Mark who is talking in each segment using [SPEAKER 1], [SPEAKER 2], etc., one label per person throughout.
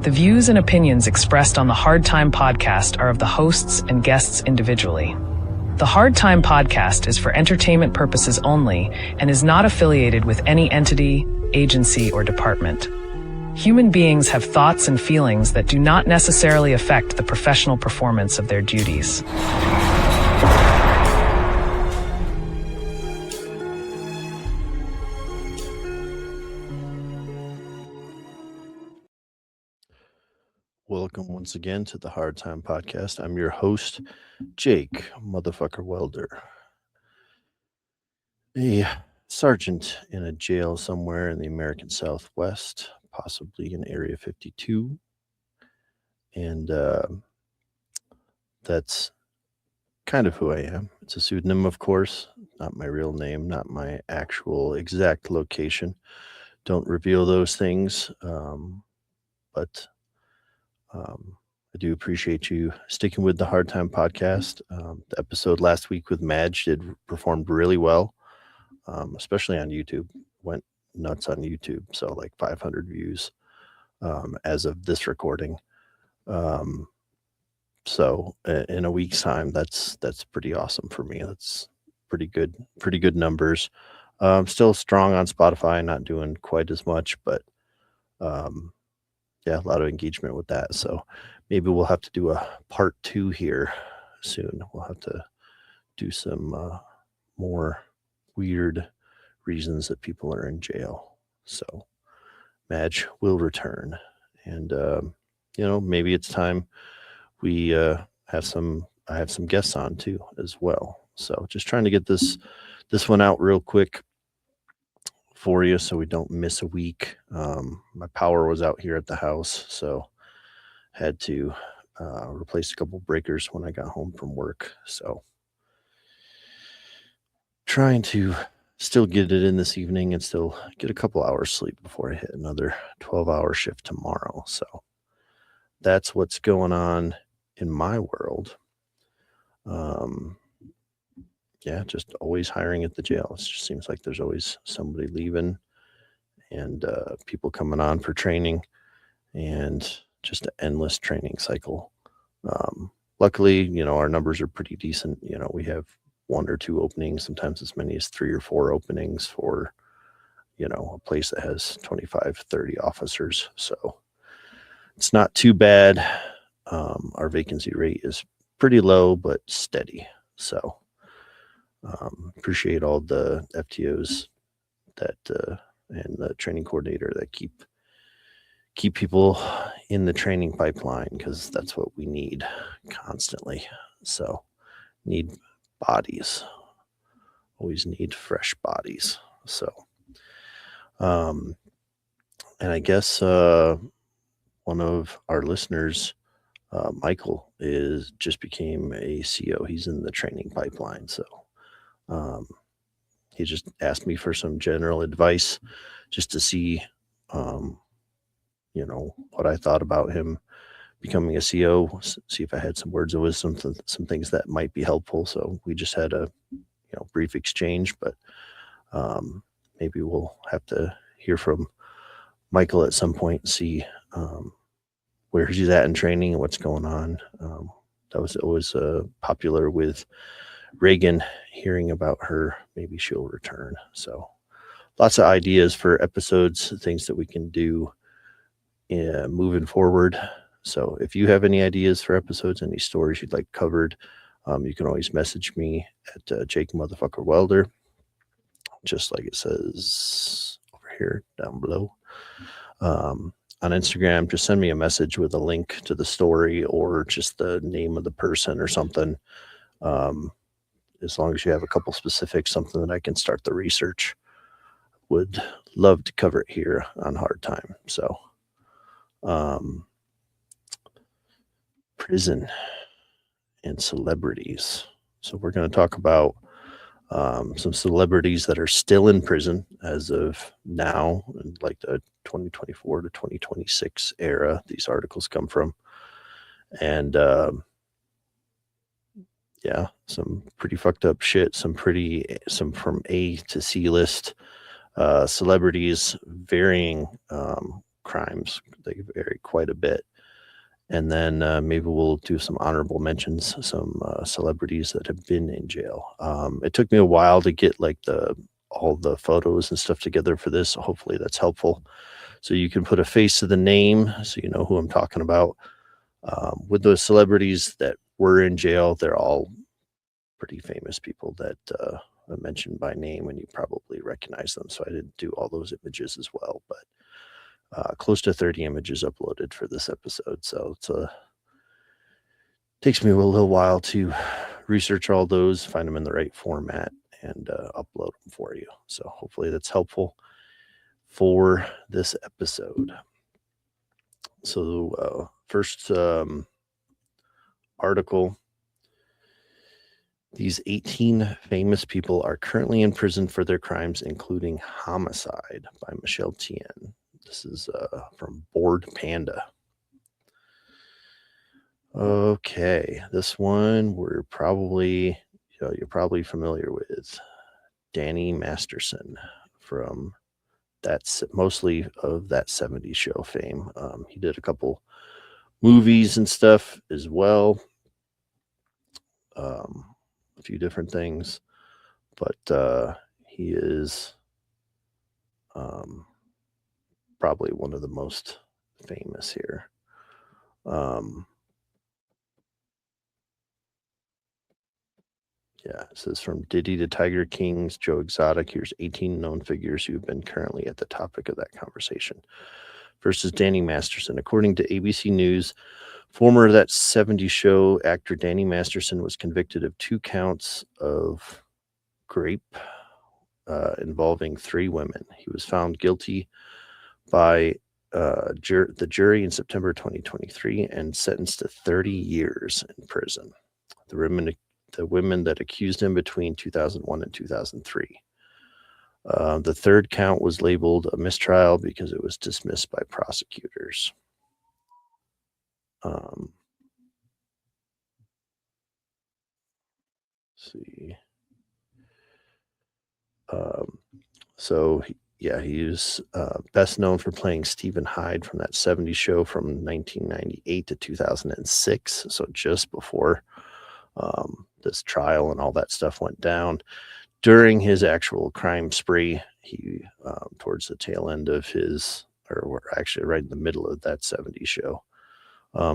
[SPEAKER 1] The views and opinions expressed on the Hard Time Podcast are of the hosts and guests individually. The Hard Time Podcast is for entertainment purposes only and is not affiliated with any entity, agency, or department. Human beings have thoughts and feelings that do not necessarily affect the professional performance of their duties.
[SPEAKER 2] Welcome once again to the Hard Time Podcast. I'm your host, Jake, motherfucker welder. A sergeant in a jail somewhere in the American Southwest, possibly in Area 52. And that's kind of who I am. It's a pseudonym, of course, not my real name, not my actual exact location. Don't reveal those things, but I do appreciate you sticking with the Hard Time Podcast. The episode last week with Madge performed really well, especially on YouTube. Went nuts on YouTube, so like 500 views as of this recording. So in a week's time, that's pretty awesome for me. That's pretty good numbers. Still strong on Spotify, not doing quite as much, but yeah, a lot of engagement with that. So maybe we'll have to do a part 2 here soon. We'll have to do some more weird reasons that people are in jail. So Madge will return. And, maybe it's time we I have some guests on too as well. So just trying to get this one out real quick for you so we don't miss a week. My power was out here at the house, so had to replace a couple breakers when I got home from work. So trying to still get it in this evening and still get a couple hours sleep before I hit another 12-hour shift tomorrow. So that's what's going on in my world. Yeah, just always hiring at the jail. It just seems like there's always somebody leaving and people coming on for training and just an endless training cycle. Luckily, our numbers are pretty decent. We have 1 or 2 openings, sometimes as many as 3 or 4 openings for, a place that has 25, 30 officers. So it's not too bad. Our vacancy rate is pretty low, but steady. So appreciate all the FTOs that and the training coordinator that keep people in the training pipeline, because that's what we need constantly. So need bodies, always need fresh bodies. So and I guess one of our listeners, Michael, just became a CO. He's in the training pipeline. So he just asked me for some general advice just to see, what I thought about him becoming a CO, see if I had some words of wisdom, some things that might be helpful. So we just had a, brief exchange, but maybe we'll have to hear from Michael at some point and see where he's at in training and what's going on. That was always popular with Reagan, hearing about her. Maybe she'll return. So lots of ideas for episodes, things that we can do moving forward. So if you have any ideas for episodes, any stories you'd like covered, you can always message me at Jake Motherfucker Welder, just like it says over here down below. On Instagram, just send me a message with a link to the story or just the name of the person or something. As long as you have a couple specifics, something that I can start the research. Would love to cover it here on Hard Time. So, prison and celebrities. So we're going to talk about some celebrities that are still in prison as of now, like the 2024 to 2026 era these articles come from. And yeah, some pretty fucked up shit, some from A to C list celebrities, varying crimes. They vary quite a bit. And then maybe we'll do some honorable mentions, some celebrities that have been in jail. It took me a while to get like all the photos and stuff together for this. So hopefully that's helpful. So you can put a face to the name so you know who I'm talking about. With those celebrities that were in jail, they're all pretty famous people that I mentioned by name, and you probably recognize them. So I didn't do all those images as well, but close to 30 images uploaded for this episode. So it's takes me a little while to research all those, find them in the right format, and upload them for you. So hopefully that's helpful for this episode. So first article. These 18 famous people are currently in prison for their crimes, including homicide, by Michelle Tien. This is from Bored Panda. Okay, this one you're probably familiar with. Danny Masterson from mostly of that 70s show fame. He did a couple movies and stuff as well. A few different things, but he is probably one of the most famous here. Yeah, it says from Diddy to Tiger Kings, Joe Exotic. Here's 18 known figures who have been currently at the topic of that conversation. First is Danny Masterson. According to ABC News, former That 70s Show actor Danny Masterson was convicted of 2 counts of rape involving 3 women. He was found guilty by the jury in September 2023 and sentenced to 30 years in prison. The women that accused him between 2001 and 2003. The third count was labeled a mistrial because it was dismissed by prosecutors. Let's see. He is best known for playing Stephen Hyde from That 70s Show from 1998 to 2006. So just before this trial and all that stuff went down. During his actual crime spree, he towards the tail end of we're actually right in the middle of That 70s Show.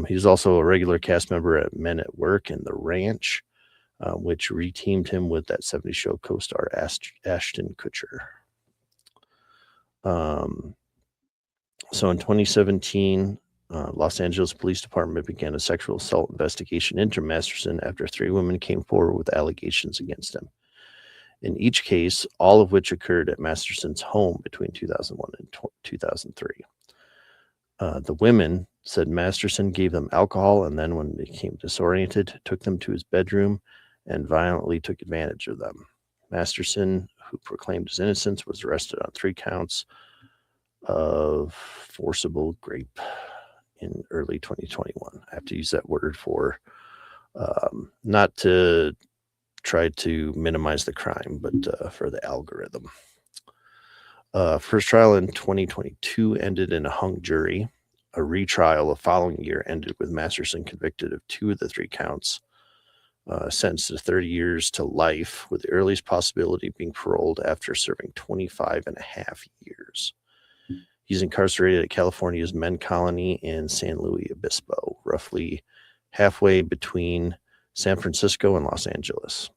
[SPEAKER 2] He's also a regular cast member at Men at Work and The Ranch, which reteamed him with That 70s Show co-star Ashton Kutcher. So in 2017, Los Angeles Police Department began a sexual assault investigation into Masterson after 3 women came forward with allegations against him. In each case, all of which occurred at Masterson's home between 2001 and 2003. The women said Masterson gave them alcohol, and then when they became disoriented, took them to his bedroom and violently took advantage of them. Masterson, who proclaimed his innocence, was arrested on 3 counts of forcible rape in early 2021. I have to use that word for not to try to minimize the crime, but for the algorithm. First trial in 2022 ended in a hung jury. A retrial the following year ended with Masterson convicted of 2 of the 3 counts, sentenced to 30 years to life, with the earliest possibility of being paroled after serving 25 and a half years. He's incarcerated at California's Men Colony in San Luis Obispo, roughly halfway between San Francisco and Los Angeles.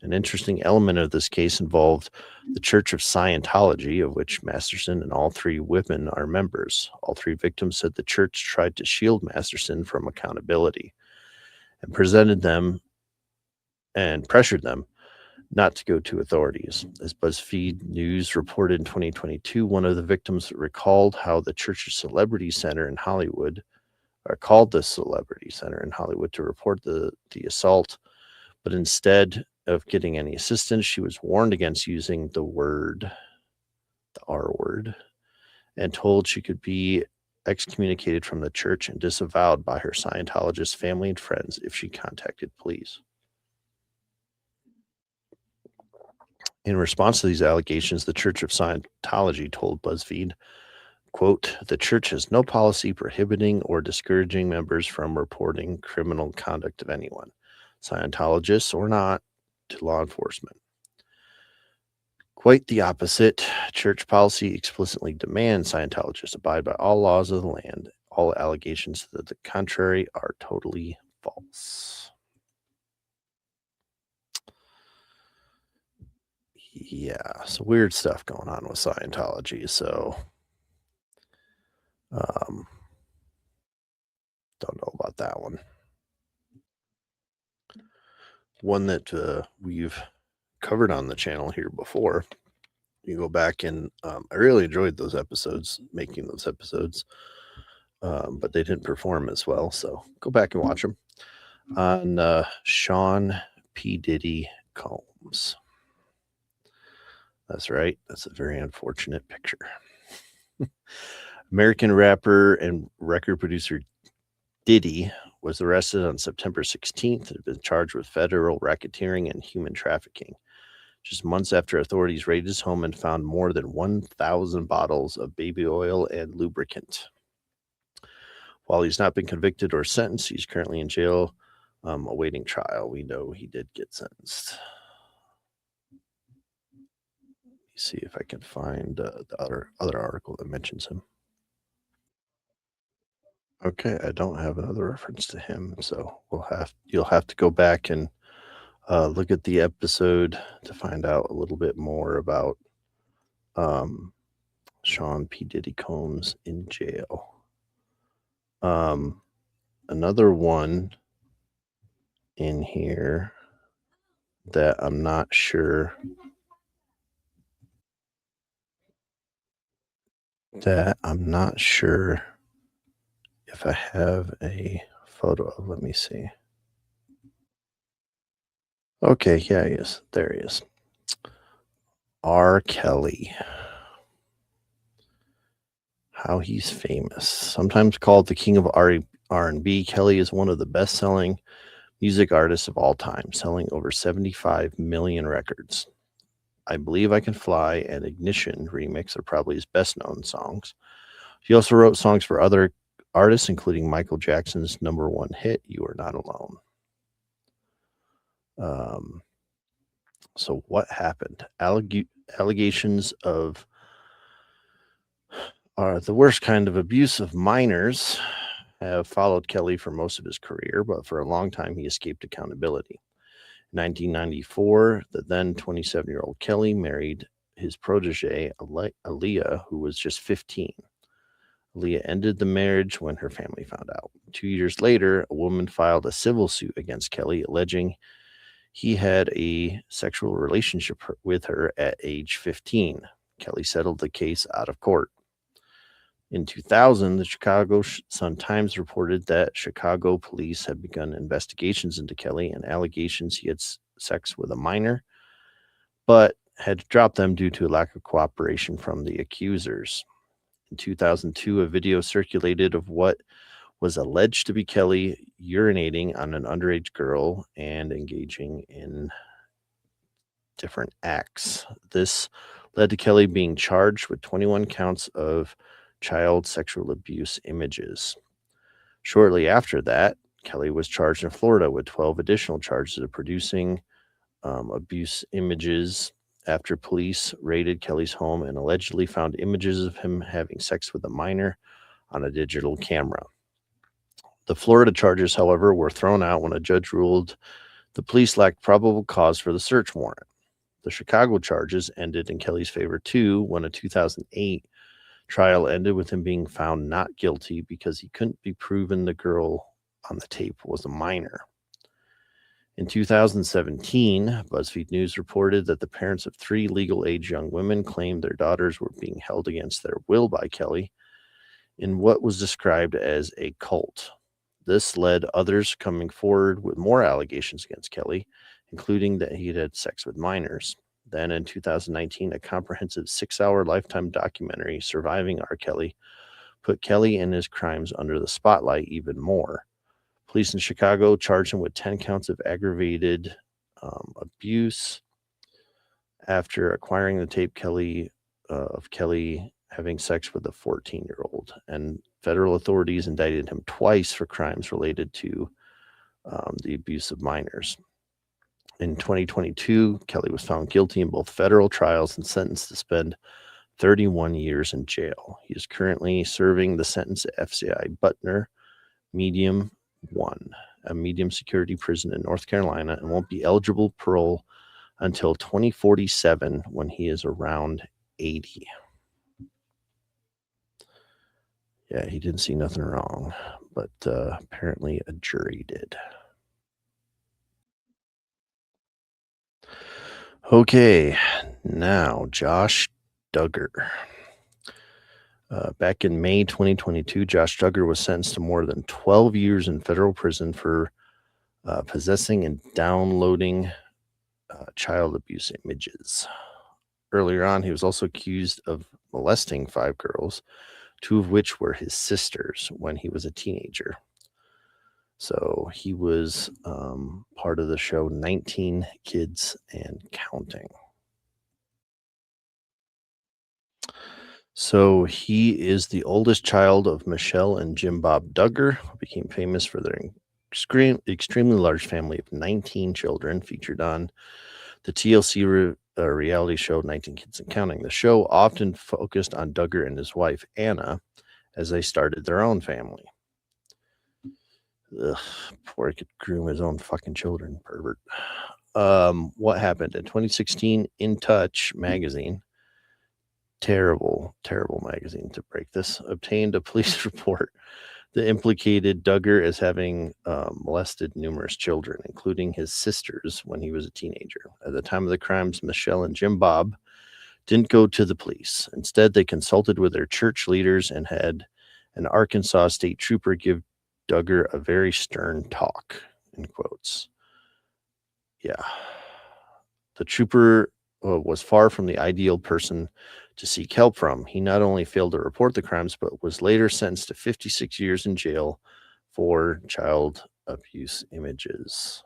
[SPEAKER 2] An interesting element of this case involved the Church of Scientology, of which Masterson and all 3 women are members. All 3 victims said the church tried to shield Masterson from accountability and pressured them not to go to authorities. As BuzzFeed News reported in 2022, one of the victims recalled how the church's Celebrity Center in Hollywood, called the Celebrity Center in Hollywood to report the assault, but instead of getting any assistance, she was warned against using the R word, and told she could be excommunicated from the church and disavowed by her Scientologist family and friends if she contacted police. In response to these allegations, the Church of Scientology told BuzzFeed Quote, the church has no policy prohibiting or discouraging members from reporting criminal conduct of anyone, Scientologists or not, to law enforcement. Quite the opposite. Church policy explicitly demands Scientologists abide by all laws of the land. All allegations to the contrary are totally false. Yeah, so weird stuff going on with Scientology. So, don't know about that one. One that we've covered on the channel here before. You go back and I really enjoyed those episodes, making those episodes, but they didn't perform as well. So go back and watch them on Sean P. Diddy Combs. That's right. That's a very unfortunate picture. American rapper and record producer Diddy was arrested on September 16th and had been charged with federal racketeering and human trafficking. Just months after authorities raided his home and found more than 1,000 bottles of baby oil and lubricant. While he's not been convicted or sentenced, he's currently in jail awaiting trial. We know he did get sentenced. Let me see if I can find the other article that mentions him. Okay, I don't have another reference to him, so you'll have to go back and look at the episode to find out a little bit more about Sean P. Diddy Combs in jail. Another one in here that I'm not sure if I have a photo of. Let me see. Okay, yeah, he is. There he is. R. Kelly. How he's famous. Sometimes called the king of R&B, Kelly is one of the best-selling music artists of all time, selling over 75 million records. I Believe I Can Fly and Ignition remix are probably his best-known songs. He also wrote songs for other artists, including Michael Jackson's #1 hit, You Are Not Alone. So what happened? Allegations of the worst kind of abuse of minors have followed Kelly for most of his career, but for a long time he escaped accountability. In 1994, the then 27-year-old Kelly married his protege, Aaliyah, who was just 15. Aaliyah ended the marriage when her family found out. 2 years later, a woman filed a civil suit against Kelly, alleging he had a sexual relationship with her at age 15. Kelly settled the case out of court. In 2000, the Chicago Sun-Times reported that Chicago police had begun investigations into Kelly and allegations he had sex with a minor, but had dropped them due to a lack of cooperation from the accusers. In 2002, a video circulated of what was alleged to be Kelly urinating on an underage girl and engaging in different acts. This led to Kelly being charged with 21 counts of child sexual abuse images. Shortly after that, Kelly was charged in Florida with 12 additional charges of producing abuse images after police raided Kelly's home and allegedly found images of him having sex with a minor on a digital camera. The Florida charges, however, were thrown out when a judge ruled the police lacked probable cause for the search warrant. The Chicago charges ended in Kelly's favor too when a 2008 trial ended with him being found not guilty because he couldn't be proven the girl on the tape was a minor. In 2017, BuzzFeed News reported that the parents of 3 legal-age young women claimed their daughters were being held against their will by Kelly in what was described as a cult. This led others coming forward with more allegations against Kelly, including that he had had sex with minors. Then in 2019, a comprehensive 6-hour Lifetime documentary, Surviving R. Kelly, put Kelly and his crimes under the spotlight even more. Police in Chicago charged him with 10 counts of aggravated abuse. After acquiring the tape of Kelly having sex with a 14-year-old. And federal authorities indicted him twice for crimes related to the abuse of minors. In 2022, Kelly was found guilty in both federal trials and sentenced to spend 31 years in jail. He is currently serving the sentence at FCI Butner Medium 1, a medium security prison in North Carolina, and won't be eligible parole until 2047 when he is around 80. Yeah, he didn't see nothing wrong, but apparently a jury did. Okay, now Josh Duggar. Back in May 2022, Josh Duggar was sentenced to more than 12 years in federal prison for possessing and downloading child abuse images. Earlier on, he was also accused of molesting 5 girls, 2 of which were his sisters when he was a teenager. So he was part of the show 19 Kids and Counting. So he is the oldest child of Michelle and Jim Bob Duggar, who became famous for their extremely large family of 19 children, featured on the TLC reality show 19 Kids and Counting. The show often focused on Duggar and his wife, Anna, as they started their own family. Ugh, before he could groom his own fucking children, pervert. What happened in 2016? In Touch magazine, terrible magazine to break this, obtained a police report that implicated Duggar as having molested numerous children, including his sisters, when he was a teenager. At the time of the crimes, Michelle and Jim Bob didn't go to the police. Instead, they consulted with their church leaders and had an Arkansas state trooper give Duggar a very stern talk, in quotes. Yeah. The trooper was far from the ideal person to seek help from. He not only failed to report the crimes, but was later sentenced to 56 years in jail for child abuse images.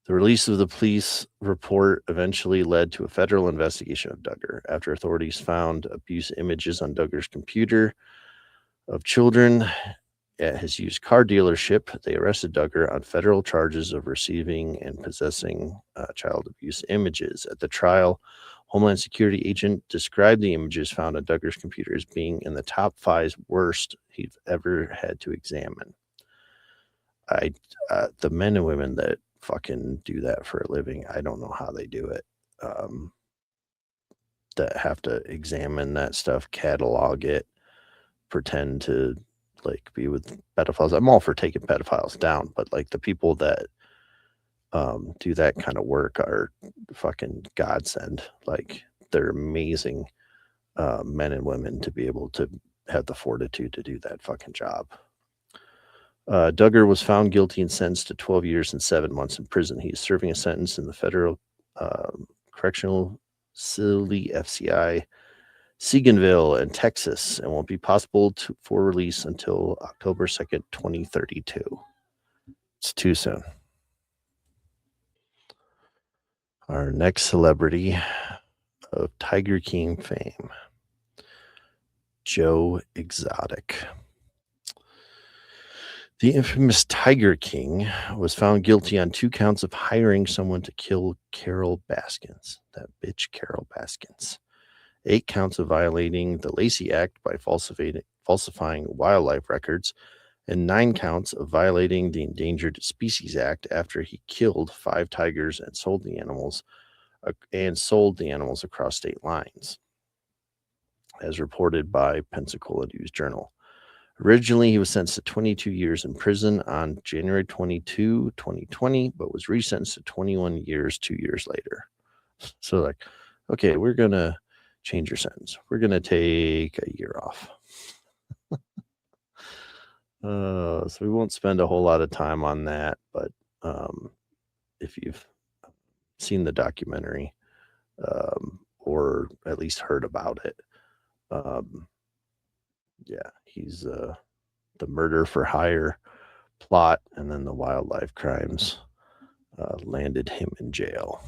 [SPEAKER 2] The release of the police report eventually led to a federal investigation of Duggar. After authorities found abuse images on Duggar's computer of children at his used car dealership, they arrested Duggar on federal charges of receiving and possessing child abuse images. At the trial, Homeland Security agent described the images found on Duggar's computer as being in the top 5 worst he'd ever had to examine. The men and women that fucking do that for a living, I don't know how they do it. That have to examine that stuff, catalog it, pretend to like be with pedophiles. I'm all for taking pedophiles down, but like the people that do that kind of work are fucking godsend. Like they're amazing men and women to be able to have the fortitude to do that fucking job. Duggar was found guilty and sentenced to 12 years and 7 months in prison. He is serving a sentence in the federal correctional facility, FCI, Seaganville in Texas, and won't be possible for release until October 2nd, 2032. It's too soon. Our next celebrity of Tiger King fame, Joe Exotic. The infamous Tiger King was found guilty on 2 counts of hiring someone to kill Carol Baskins, that bitch Carol Baskins. 8 counts of violating the Lacey Act by falsifying wildlife records, and 9 counts of violating the Endangered Species Act after he killed 5 tigers and sold the animals across state lines, as reported by Pensacola News Journal. Originally, he was sentenced to 22 years in prison on January 22, 2020, but was resentenced to 21 years 2 years later. So like, okay, we're going to change your sentence. We're going to take a year off. So we won't spend a whole lot of time on that, but if you've seen the documentary or at least heard about it, yeah, he's the murder for hire plot and then the wildlife crimes landed him in jail.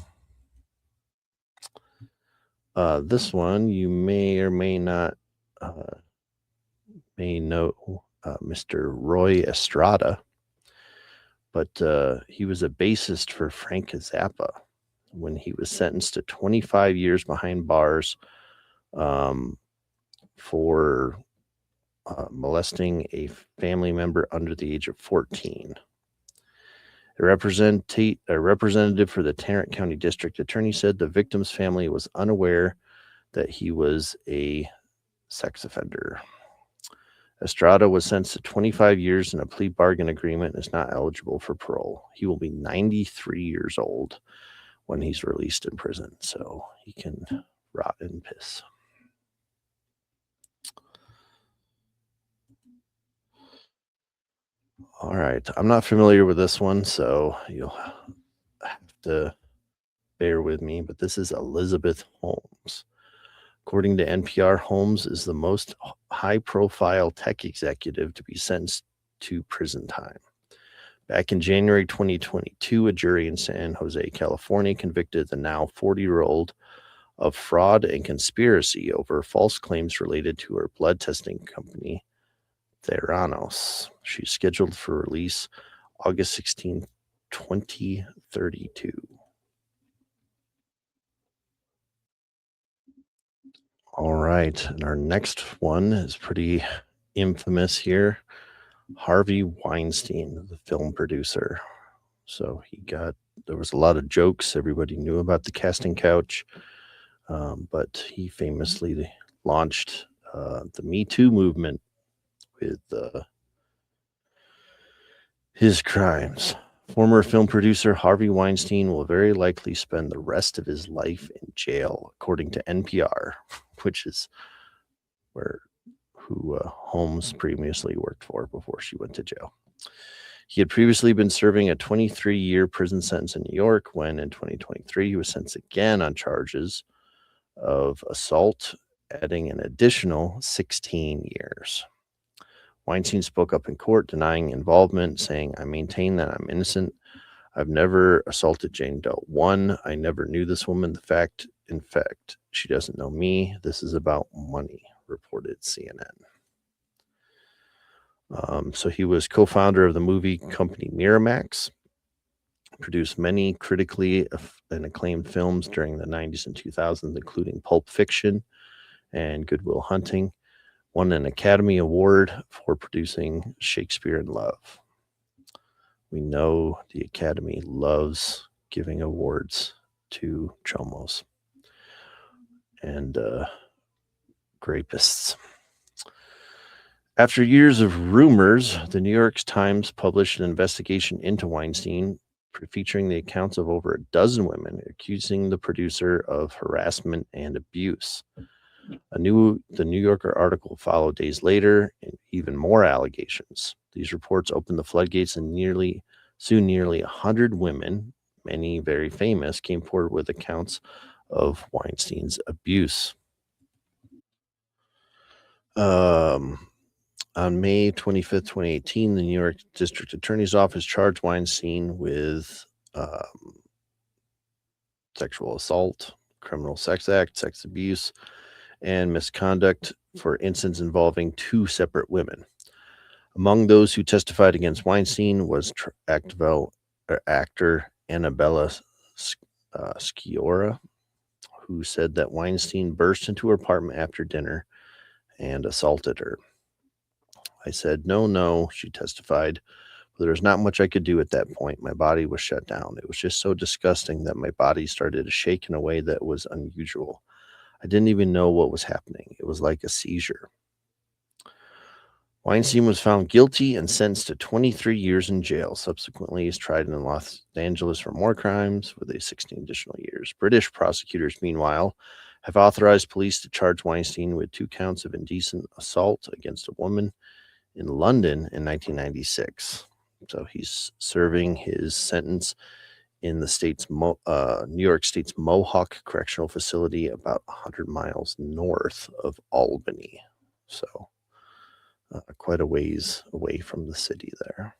[SPEAKER 2] This one you may or may not may know Mr. Roy Estrada, but he was a bassist for Frank Zappa when he was sentenced to 25 years behind bars um, for molesting a family member under the age of 14. A representative for the Tarrant County District Attorney said the victim's family was unaware that he was a sex offender. Estrada was sentenced to 25 years in a plea bargain agreement and is not eligible for parole. He will be 93 years old when he's released in prison, so he can rot in piss. All right. I'm not familiar with this one, so you'll have to bear with me, but this is Elizabeth Holmes. According to NPR, Holmes is the most high-profile tech executive to be sentenced to prison time. Back in January 2022, a jury in San Jose, California, convicted the now 40-year-old of fraud and conspiracy over false claims related to her blood testing company, Theranos. She's scheduled for release August 16, 2032. All right. And our next one is pretty infamous here. Harvey Weinstein, the film producer. So there was a lot of jokes. Everybody knew about the casting couch. But he famously launched the Me Too movement with his crimes. Former film producer Harvey Weinstein will very likely spend the rest of his life in jail, according to NPR, which is who Holmes previously worked for before she went to jail. He had previously been serving a 23-year prison sentence in New York when, in 2023, he was sentenced again on charges of assault, adding an additional 16 years. Weinstein spoke up in court, denying involvement, saying, "I maintain that I'm innocent. I've never assaulted Jane Doe 1. I never knew this woman. In fact, she doesn't know me. This is about money," reported CNN. So he was co-founder of the movie company Miramax, produced many critically and acclaimed films during the 90s and 2000s, including Pulp Fiction and Good Will Hunting. Won an Academy Award for producing Shakespeare in Love. We know the Academy loves giving awards to chomos and grapists. After years of rumors, the New York Times published an investigation into Weinstein, featuring the accounts of over a dozen women accusing the producer of harassment and abuse. The New Yorker article followed days later, and even more allegations. These reports opened the floodgates, and nearly 100 women, many very famous, came forward with accounts of Weinstein's abuse. On May 25th, 2018, the New York District Attorney's Office charged Weinstein with sexual assault, criminal sex act, sex abuse, and misconduct for incidents involving two separate women. Among those who testified against Weinstein was actor Annabella Sciorra, who said that Weinstein burst into her apartment after dinner and assaulted her. "I said, no," she testified. "But there was not much I could do at that point. My body was shut down. It was just so disgusting that my body started to shake in a way that was unusual. I didn't even know what was happening. It was like a seizure." Weinstein was found guilty and sentenced to 23 years in jail. Subsequently, he was tried in Los Angeles for more crimes with 16 additional years. British prosecutors, meanwhile, have authorized police to charge Weinstein with 2 counts of indecent assault against a woman in London in 1996. So he's serving his sentence in the New York State's Mohawk Correctional Facility, about 100 miles north of Albany. So quite a ways away from the city there.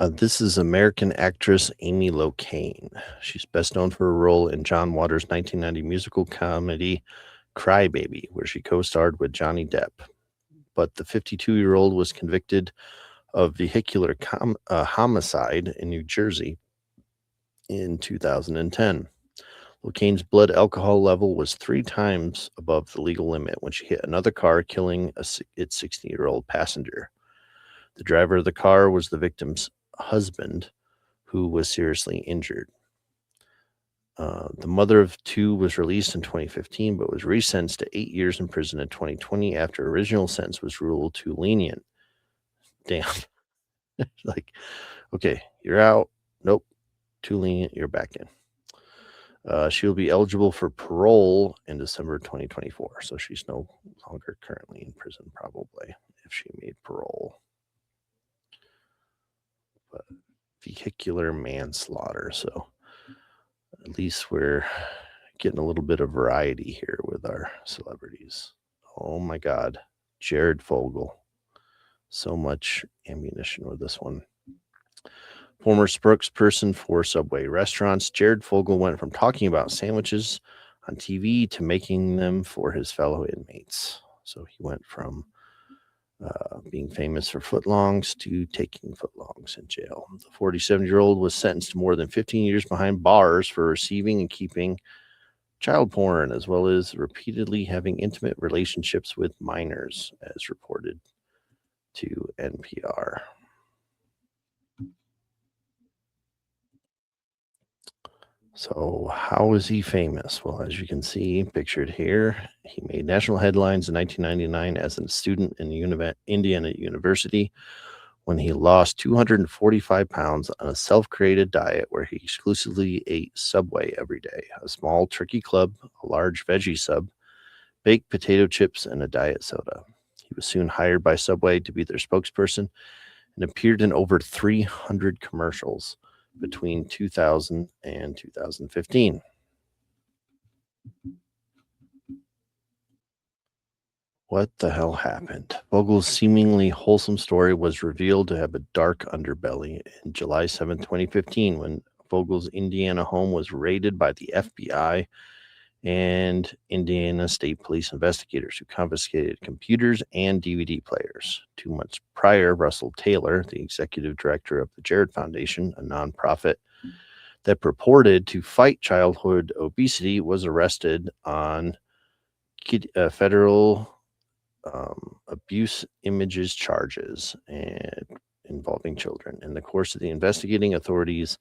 [SPEAKER 2] This is American actress Amy Locane. She's best known for her role in John Waters' 1990 musical comedy Cry Baby, where she co-starred with Johnny Depp. But the 52-year-old was convicted of vehicular homicide in New Jersey in 2010. Locane's blood alcohol level was 3 times above the legal limit when she hit another car, killing its 16-year-old passenger. The driver of the car was the victim's husband, who was seriously injured. The mother of 2 was released in 2015, but was resentenced to 8 years in prison in 2020 after original sentence was ruled too lenient. Damn. Like, okay, you're out. Nope. Too lenient. You're back in. She will be eligible for parole in December 2024. So she's no longer currently in prison, probably, if she made parole. But vehicular manslaughter. So at least we're getting a little bit of variety here with our celebrities. Oh my God. Jared Fogle. So much ammunition with this one. Former spokesperson for Subway restaurants, Jared Fogle went from talking about sandwiches on TV to making them for his fellow inmates. So he went from being famous for footlongs to taking footlongs in jail. The 47-year-old was sentenced to more than 15 years behind bars for receiving and keeping child porn, as well as repeatedly having intimate relationships with minors, as reported to NPR. So how is he famous? Well, as you can see pictured here, he made national headlines in 1999 as a student in Indiana University when he lost 245 pounds on a self-created diet where he exclusively ate Subway every day, a small turkey club, a large veggie sub, baked potato chips, and a diet soda. He was soon hired by Subway to be their spokesperson and appeared in over 300 commercials between 2000 and 2015. What the hell happened? Vogle's seemingly wholesome story was revealed to have a dark underbelly in July 7, 2015, when Vogel's Indiana home was raided by the FBI and Indiana State Police investigators who confiscated computers and DVD players. 2 months prior, Russell Taylor, the executive director of the Jared Foundation, a nonprofit that purported to fight childhood obesity, was arrested on federal abuse images charges and involving children. In the course of the investigating, authorities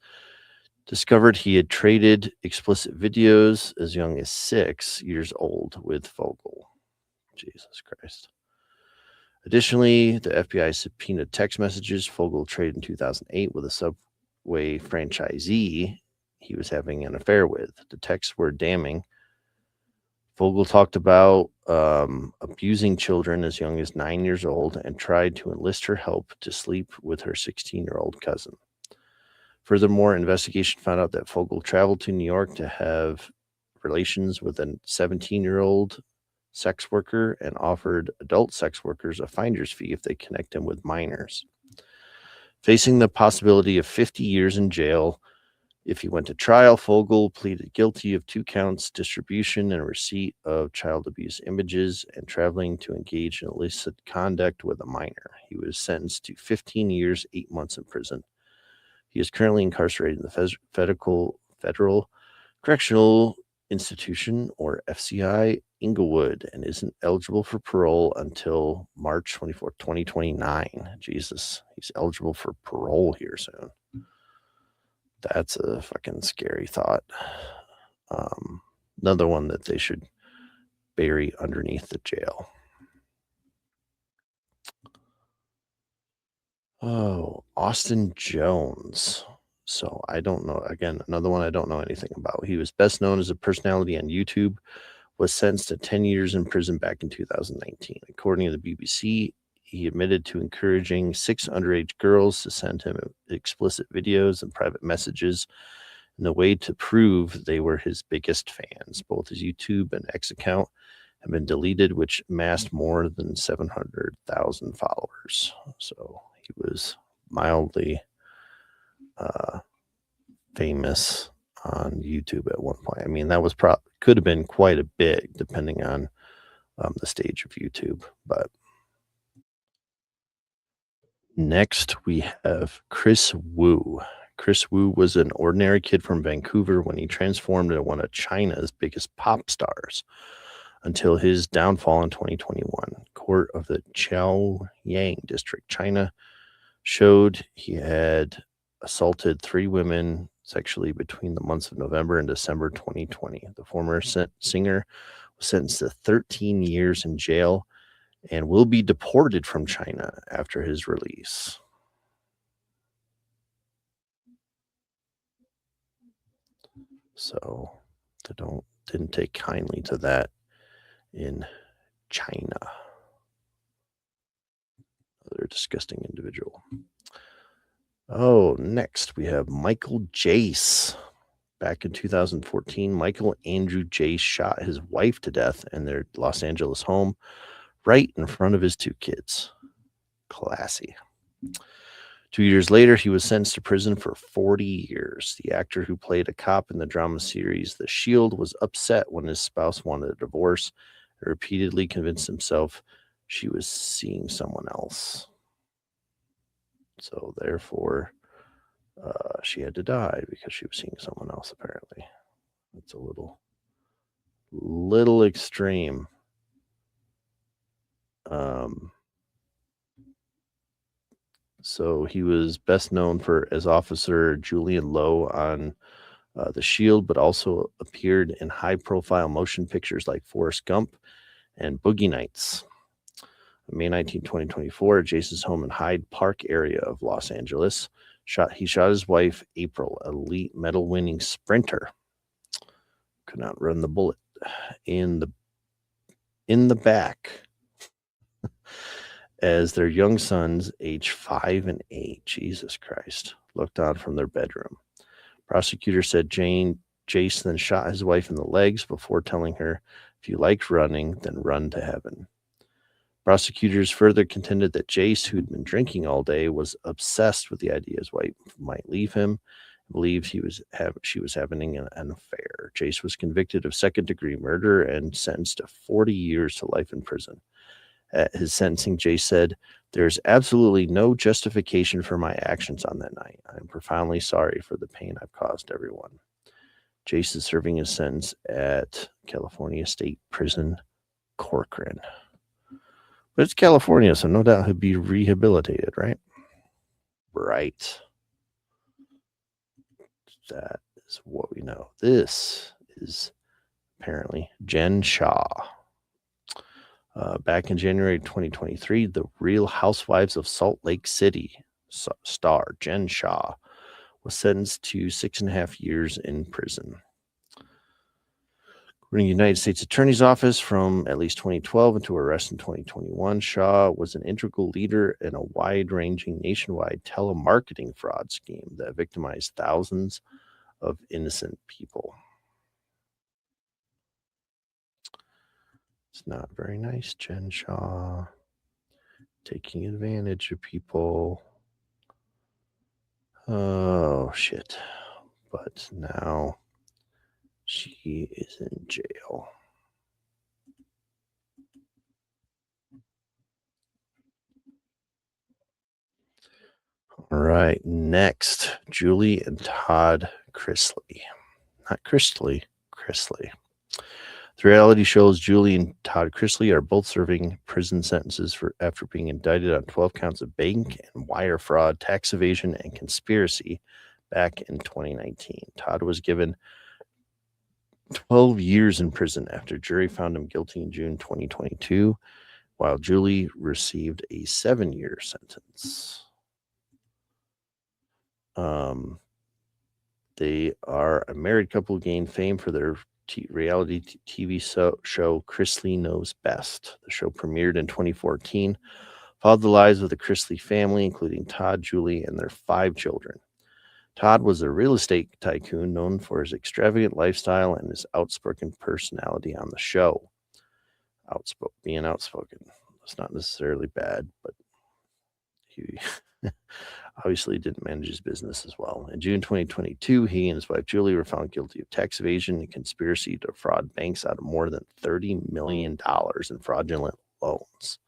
[SPEAKER 2] discovered he had traded explicit videos as young as 6 years old with Vogel. Jesus Christ. Additionally, the FBI subpoenaed text messages Vogel traded in 2008 with a Subway franchisee he was having an affair with. The texts were damning. Vogel talked about abusing children as young as 9 years old and tried to enlist her help to sleep with her 16-year-old cousin. Furthermore, investigation found out that Vogel traveled to New York to have relations with a 17-year-old sex worker and offered adult sex workers a finder's fee if they connect him with minors. Facing the possibility of 50 years in jail if he went to trial, Vogel pleaded guilty of 2 counts, distribution and receipt of child abuse images, and traveling to engage in illicit conduct with a minor. He was sentenced to 15 years, 8 months in prison. He is currently incarcerated in the Federal Correctional Institution, or FCI, Inglewood, and isn't eligible for parole until March 24th, 2029. Jesus, he's eligible for parole here soon. That's a fucking scary thought. Another one that they should bury underneath the jail. Oh, Austin Jones. So I don't know. Again, another one I don't know anything about. He was best known as a personality on YouTube, was sentenced to 10 years in prison back in 2019. According to the BBC, he admitted to encouraging 6 underage girls to send him explicit videos and private messages in a way to prove they were his biggest fans. Both his YouTube and X account have been deleted, which amassed more than 700,000 followers. So he was mildly famous on YouTube at one point. I mean, that was could have been quite a big, depending on the stage of YouTube. But next, we have Chris Wu. Chris Wu was an ordinary kid from Vancouver when he transformed into one of China's biggest pop stars until his downfall in 2021. Court of the Chaoyang District, China, showed he had assaulted 3 women sexually between the months of November and December 2020. The former singer was sentenced to 13 years in jail and will be deported from China after his release. So they didn't take kindly to that in China. Another disgusting individual. Oh, next we have Michael Jace. Back in 2014, Michael Andrew Jace shot his wife to death in their Los Angeles home right in front of his 2 kids. Classy. 2 years later, he was sentenced to prison for 40 years. The actor who played a cop in the drama series The Shield was upset when his spouse wanted a divorce and repeatedly convinced himself she was seeing someone else. So therefore, she had to die because she was seeing someone else, apparently. That's a little extreme. So he was best known as Officer Julian Lowe on The Shield, but also appeared in high-profile motion pictures like Forrest Gump and Boogie Nights. On May 19, 2024, at Jason's home in Hyde Park area of Los Angeles, he shot his wife, April, an elite medal-winning sprinter. Could not run the bullet in the back as their young sons, age 5 and 8, Jesus Christ, looked on from their bedroom. Prosecutor said Jace then shot his wife in the legs before telling her, if you liked running, then run to heaven. Prosecutors further contended that Jace, who'd been drinking all day, was obsessed with the idea his wife might leave him, believed she was having an affair. Jace was convicted of second-degree murder and sentenced to 40 years to life in prison. At his sentencing, Jace said, "There's absolutely no justification for my actions on that night. I am profoundly sorry for the pain I've caused everyone." Jace is serving his sentence at California State Prison, Corcoran. But it's California, so no doubt he'll be rehabilitated, right? Right. That is what we know. This is apparently Jen Shaw. Back in January 2023, the Real Housewives of Salt Lake City star Jen Shaw was sentenced to 6.5 years in prison. According to the United States Attorney's Office, from at least 2012 until her arrest in 2021, Shaw was an integral leader in a wide-ranging nationwide telemarketing fraud scheme that victimized thousands of innocent people. It's not very nice, Jen Shaw. Taking advantage of people. Oh, shit. But now she is in jail. All right. Next, Julie and Todd Chrisley. Not Chrisley, Chrisley. The reality shows Julie and Todd Chrisley are both serving prison sentences after being indicted on 12 counts of bank and wire fraud, tax evasion, and conspiracy back in 2019. Todd was given 12 years in prison after jury found him guilty in June 2022, while Julie received a 7-year sentence. They are a married couple who gained fame for their reality TV show Chrisley Knows Best. The show premiered in 2014, followed the lives of the Chrisley family, including Todd, Julie, and their 5 children. Todd was a real estate tycoon known for his extravagant lifestyle and his outspoken personality on the show. Being outspoken. It's not necessarily bad, but obviously didn't manage his business as well. In June 2022, he and his wife Julie were found guilty of tax evasion and conspiracy to defraud banks out of more than $30 million in fraudulent loans.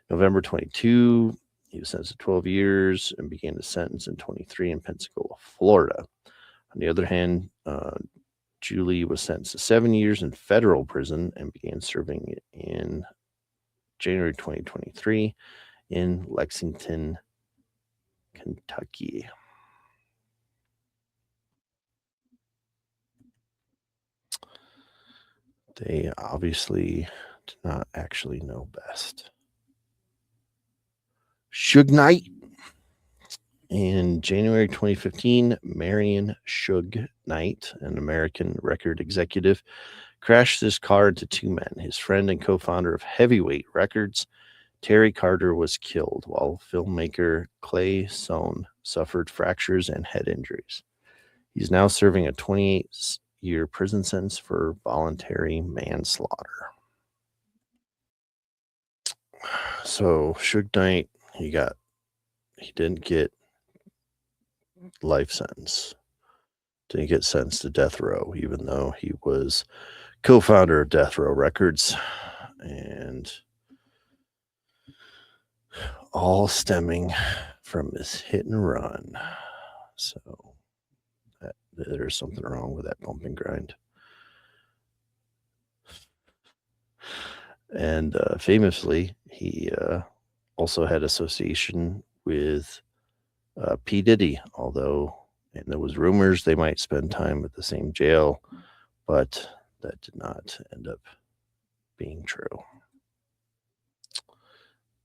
[SPEAKER 2] November 22, he was sentenced to 12 years and began his sentence in 23 in Pensacola, Florida. On the other hand, Julie was sentenced to 7 years in federal prison and began serving it in January 2023 in Lexington, Kentucky. They obviously did not actually know best. Suge Knight. In January 2015, Marion Suge Knight, an American record executive, crashed his car into two men. His friend and co-founder of Heavyweight Records, Terry Carter, was killed, while filmmaker Clay Sohn suffered fractures and head injuries. He's now serving a 28-year prison sentence for voluntary manslaughter. So Suge Knight, he didn't get life sentence. Didn't get sentenced to death row, even though he was co-founder of Death Row Records, and all stemming from his hit and run. So there's something wrong with that bump and grind. And famously, he also had association with P. Diddy, and there was rumors they might spend time at the same jail, but that did not end up being true.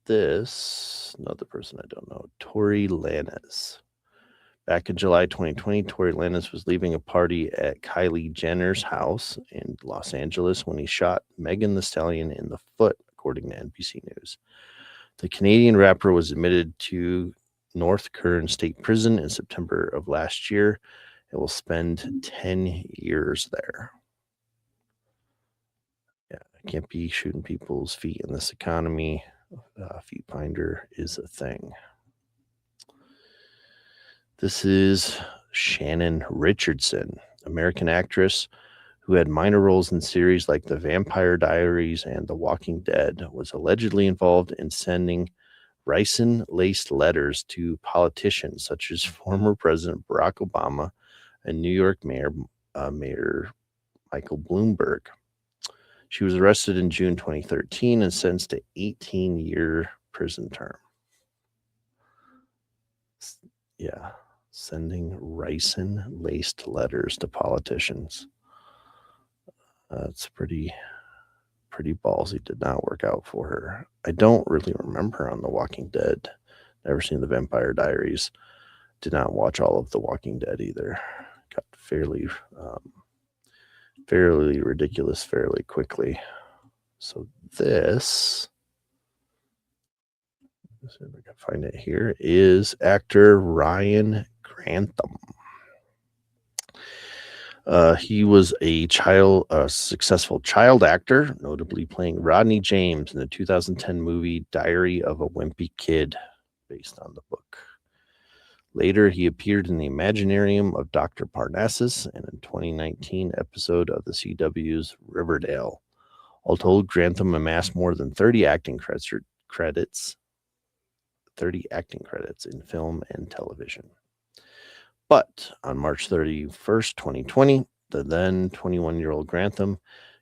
[SPEAKER 2] Another person I don't know, Tory Lanez. Back in July 2020, Tory Lanez was leaving a party at Kylie Jenner's house in Los Angeles when he shot Megan Thee Stallion in the foot, according to NBC News. The Canadian rapper was admitted to North Kern State Prison in September of last year and will spend 10 years there. Yeah, I can't be shooting people's feet in this economy. Feet finder is a thing. This is Shannon Richardson, American actress who had minor roles in series like The Vampire Diaries and The Walking Dead, was allegedly involved in sending ricin-laced letters to politicians such as former President Barack Obama and New York Mayor Michael Bloomberg. She was arrested in June 2013 and sentenced to 18-year prison term. Yeah, sending ricin-laced letters to politicians. That's pretty ballsy. Did not work out for her. I don't really remember on The Walking Dead. Never seen The Vampire Diaries. Did not watch all of The Walking Dead either. Got fairly ridiculous fairly quickly. So this, let's see if I can find it here, is actor Ryan Grantham. He was a successful child actor, notably playing Rodney James in the 2010 movie Diary of a Wimpy Kid, based on the book. Later, he appeared in the Imaginarium of Dr. Parnassus and in 2019 episode of the CW's Riverdale. All told, Grantham amassed more than 30 acting credits in film and television. But on March 31st, 2020, the then 21-year-old Grantham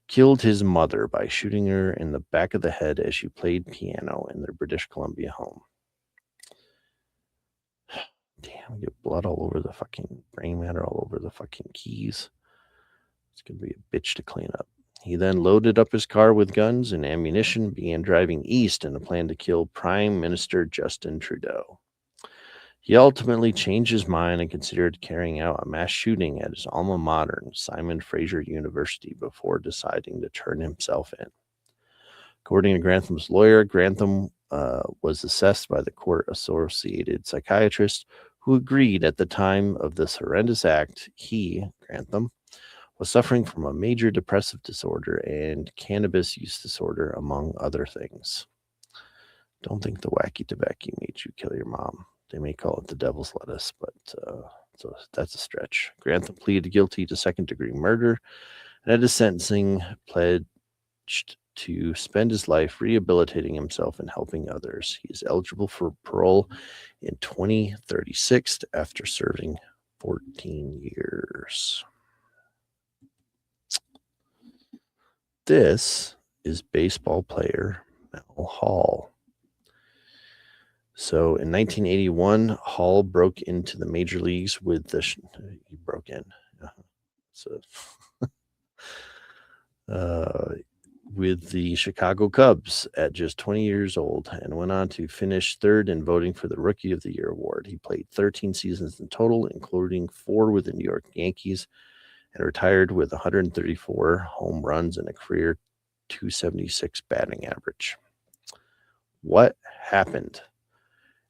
[SPEAKER 2] killed his mother by shooting her in the back of the head as she played piano in their British Columbia home. Damn, get blood all over the fucking brain matter, all over the fucking keys. It's going to be a bitch to clean up. He then loaded up his car with guns and ammunition, began driving east in a plan to kill Prime Minister Justin Trudeau. He ultimately changed his mind and considered carrying out a mass shooting at his alma mater, Simon Fraser University, before deciding to turn himself in. According to Grantham's lawyer, Grantham was assessed by the court-associated psychiatrist who agreed at the time of this horrendous act Grantham, was suffering from a major depressive disorder and cannabis use disorder, among other things. Don't think the wacky tobacco made you kill your mom. They may call it the devil's lettuce, but so that's a stretch. Grantham pleaded guilty to second-degree murder, and at his sentencing pledged to spend his life rehabilitating himself and helping others. He is eligible for parole in 2036 after serving 14 years. This is baseball player Mel Hall. So in 1981, Hall broke into the major leagues with the he broke in. So with the Chicago Cubs at just 20 years old and went on to finish third in voting for the Rookie of the Year award. He played 13 seasons in total, including 4 with the New York Yankees, and retired with 134 home runs and a career .276 batting average. What happened?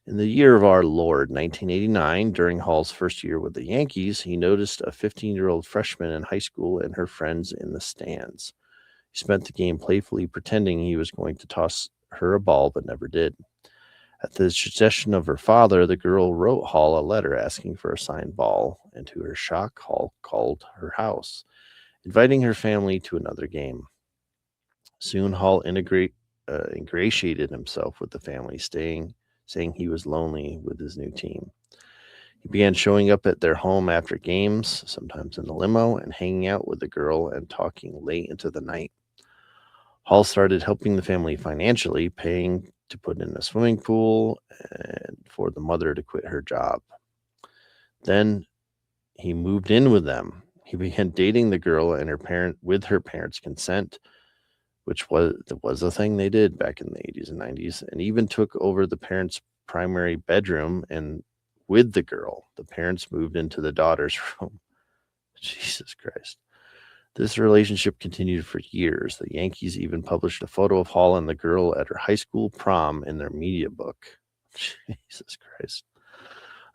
[SPEAKER 2] In the year of our Lord, 1989, during Hall's first year with the Yankees, he noticed a 15-year-old freshman in high school and her friends in the stands. He spent the game playfully pretending he was going to toss her a ball, but never did. At the suggestion of her father, the girl wrote Hall a letter asking for a signed ball, and to her shock, Hall called her house, inviting her family to another game. Soon, Hall ingratiated himself with the family, saying he was lonely with his new team. He began showing up at their home after games, sometimes in the limo, and hanging out with the girl and talking late into the night. Hall started helping the family financially, paying to put in a swimming pool and for the mother to quit her job. Then he moved in with them. He began dating the girl and with her parents' consent, which was a thing they did back in the 80s and 90s, and even took over the parents' primary bedroom. And with the girl, the parents moved into the daughter's room. Jesus Christ. This relationship continued for years. The Yankees even published a photo of Hall and the girl at her high school prom in their media book. Jesus Christ.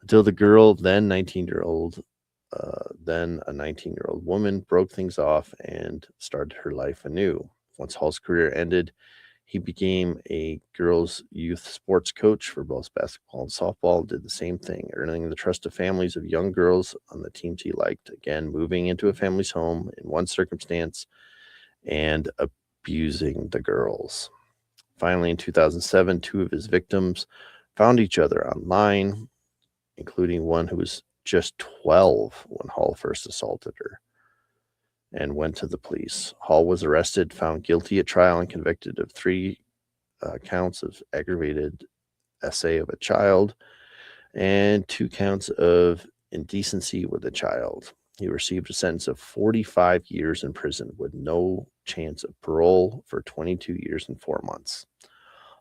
[SPEAKER 2] Until the girl, then a 19-year-old woman, broke things off and started her life anew. Once Hall's career ended, he became a girls' youth sports coach for both basketball and softball, did the same thing, earning the trust of families of young girls on the teams he liked, again, moving into a family's home in one circumstance and abusing the girls. Finally, in 2007, 2 of his victims found each other online, including one who was just 12 when Hall first assaulted her, and went to the police. Hall was arrested, found guilty at trial, and convicted of 3 counts of aggravated essay of a child and 2 counts of indecency with a child. He received a sentence of 45 years in prison with no chance of parole for 22 years and 4 months.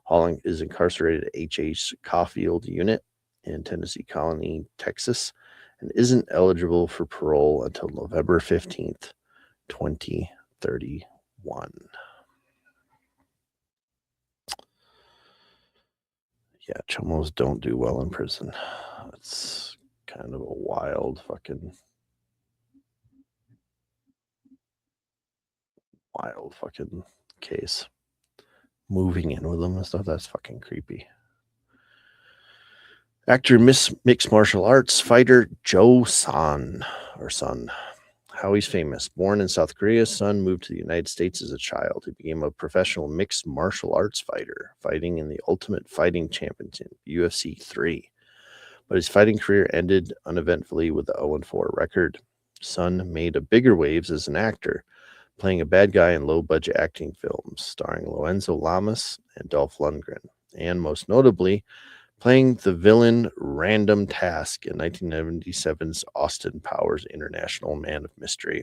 [SPEAKER 2] Hall is incarcerated at H.H. Caulfield Unit in Tennessee Colony, Texas, and isn't eligible for parole until November 15th, 2031. Yeah, chomos don't do well in prison. It's kind of a wild fucking case. Moving in with them and stuff, that's fucking creepy. Actor, mixed martial arts fighter Joe Son. How he's famous. Born in South Korea, Son moved to the United States as a child. He became a professional mixed martial arts fighter, fighting in the Ultimate Fighting Championship, UFC 3. But his fighting career ended uneventfully with the 0-4 record. Son made a bigger waves as an actor, playing a bad guy in low-budget acting films, starring Lorenzo Lamas and Dolph Lundgren, and most notably, playing the villain Random Task in 1997's Austin Powers International Man of Mystery.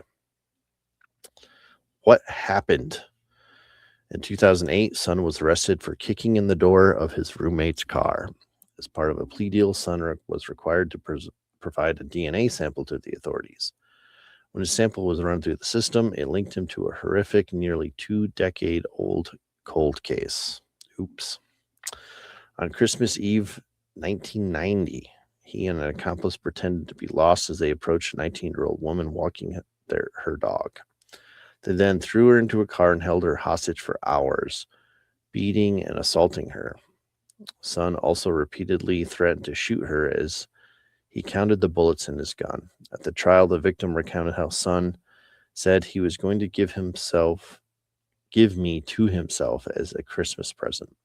[SPEAKER 2] What happened? In 2008, Son was arrested for kicking in the door of his roommate's car. As part of a plea deal, Son was required to provide a DNA sample to the authorities. When his sample was run through the system, it linked him to a horrific, nearly 2-decade-old cold case. Oops. On Christmas Eve 1990, he and an accomplice pretended to be lost as they approached a 19-year-old woman walking her dog. They then threw her into a car and held her hostage for hours, beating and assaulting her. Son also repeatedly threatened to shoot her as he counted the bullets in his gun. At the trial, the victim recounted how Son said he was going to give me to himself as a Christmas present.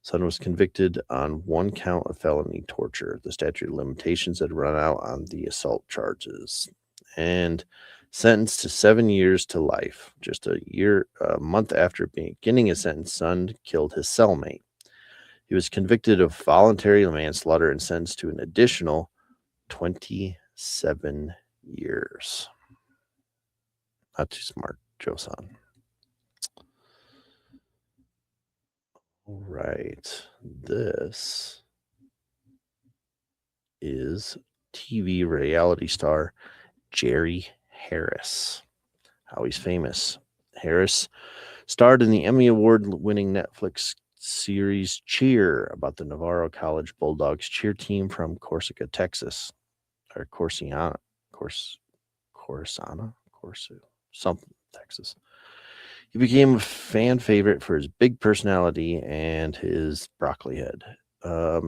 [SPEAKER 2] Son was convicted on one count of felony torture. The statute of limitations had run out on the assault charges, and sentenced to 7 years to life. Just a month after beginning his sentence, Son killed his cellmate. He was convicted of voluntary manslaughter and sentenced to an additional 27 years. Not too smart, Joe Son. All right. This is TV reality star Jerry Harris. How he's famous. Harris starred in the Emmy Award-winning Netflix series Cheer about the Navarro College Bulldogs cheer team from Corsica, Texas. Or Corsana, something, Texas. He became a fan favorite for his big personality and his broccoli head.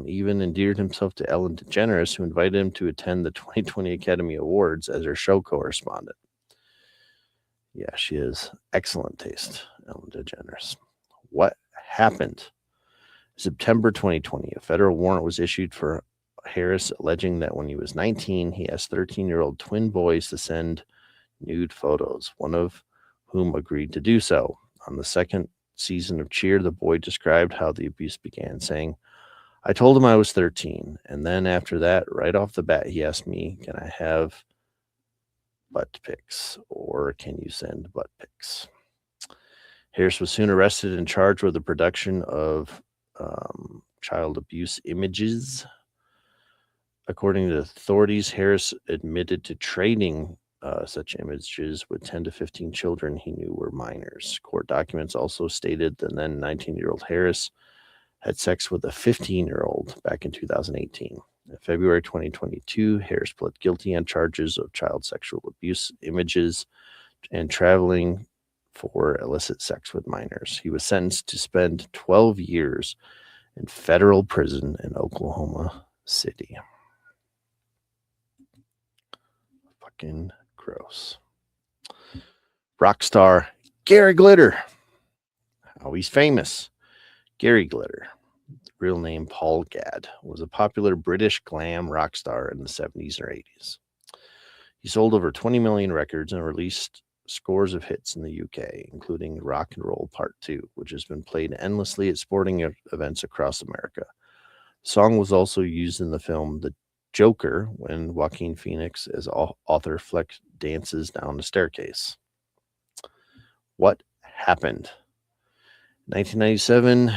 [SPEAKER 2] Even endeared himself to Ellen DeGeneres, who invited him to attend the 2020 Academy Awards as her show correspondent. Yeah, she has excellent taste, Ellen DeGeneres. What happened? September 2020, a federal warrant was issued for Harris, alleging that when he was 19, he asked 13-year-old twin boys to send nude photos, one of whom agreed to do so. On the second season of Cheer, the boy described how the abuse began, saying, "I told him I was 13, and then after that, right off the bat, he asked me, 'Can I have butt pics, or can you send butt pics?'" Harris was soon arrested and charged with the production of child abuse images. According to authorities, Harris admitted to trading such images with 10 to 15 children he knew were minors. Court documents also stated the then 19-year-old Harris had sex with a 15-year-old back in 2018. In February 2022, Harris pled guilty on charges of child sexual abuse images and traveling for illicit sex with minors. He was sentenced to spend 12 years in federal prison in Oklahoma City. Fucking gross. Rock star Gary Glitter. How he's famous. Gary Glitter, real name Paul Gadd, was a popular British glam rock star in the 70s or 80s. He sold over 20 million records and released scores of hits in the UK, including Rock and Roll Part 2, which has been played endlessly at sporting events across America. The song was also used in the film The Joker when Joaquin Phoenix as Arthur Fleck dances down the staircase. What happened? 1997,